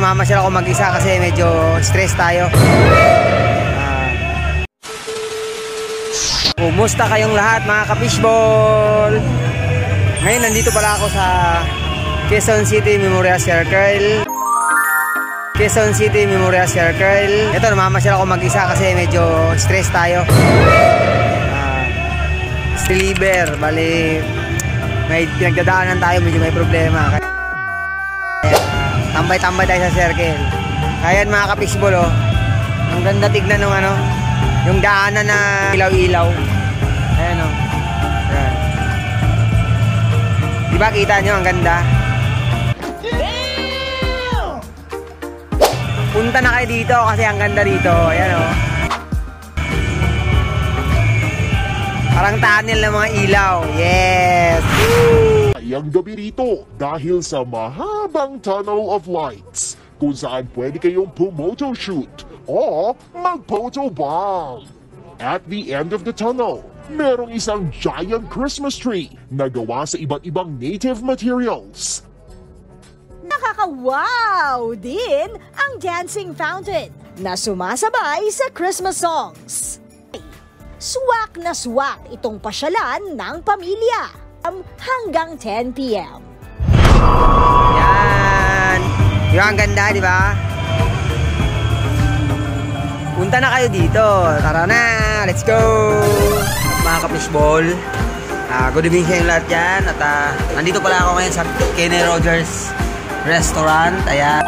namamasyal ako mag-isa kasi medyo stress tayo. Kumusta kayong lahat mga ka-fishball? Ngayon nandito pala ako sa Quezon City Memorial Circle. Quezon City Memorial Circle. Ito, namamasyal ako mag-isa kasi medyo stress tayo. Deliver, bali may pinagdadaanan tayo, medyo may problema. Tambay-tambay tayo sa circle. Ayan mga ka-fishball, oh. Ang ganda tignan ng ano, yung daanan na ilaw-ilaw. Ayan, oh. Ayan. Diba kita nyo, ang ganda? Punta na kayo dito kasi ang ganda dito. Ayan, oh. Parang tunnel ng mga ilaw. Yes! Woo! Ang gabi rito dahil sa mahabang tunnel of lights kung saan pwede kayong pumoto-shoot o mag-photo bomb. At the end of the tunnel, merong isang giant Christmas tree na gawa sa iba't ibang native materials. Nakaka-wow din ang dancing fountain na sumasabay sa Christmas songs. Swak na swak itong pasyalan ng pamilya hanggang 10 p.m. Yan. Yung ang ganda, di ba? Punta na kayo dito. Tara na. Let's go. Mga ka-fishball. Good evening sa inyo lahat dyan. At nandito pala ako ngayon sa Kenny Rogers Restaurant. Ayan.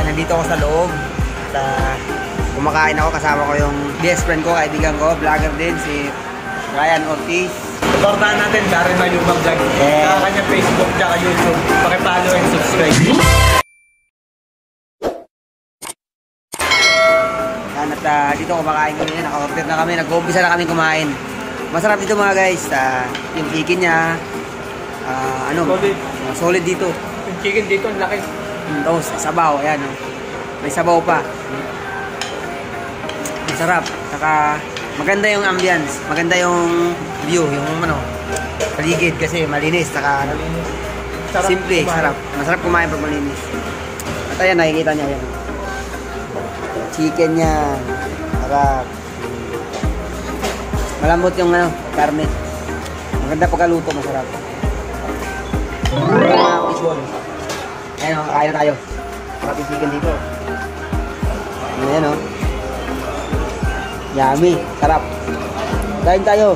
Nandito ako sa loob. At kumakain ako. Kasama ko yung best friend ko, kaibigan ko, vlogger din, si Ryan Ortiz. Supportahan natin Darren Malumang Vlog sa kanyang Facebook at YouTube. Paki-follow and subscribe. Yan, at dito kumakain kami. Naka-order na kami. Nag-uumpisa na kami kumain. Masarap dito mga guys. Yung chicken niya, solid dito. Yung chicken dito, ang laki. Tapos, sabaw. Ayan, oh. May sabaw pa. Masarap. Saka maganda yung ambience. Maganda yung view. Yung paligid kasi malinis. Saka simple. Sarap. Masarap kumain pag malinis. At ayan, nakikita niya yan. Chicken niya. Sarap. Malambot yung karne. Maganda pagkaluto. Masarap. Ayan, kain na tayo. Sarap yung chicken dito. Ayan, oh. Yummy. Sarap. Kain tayo.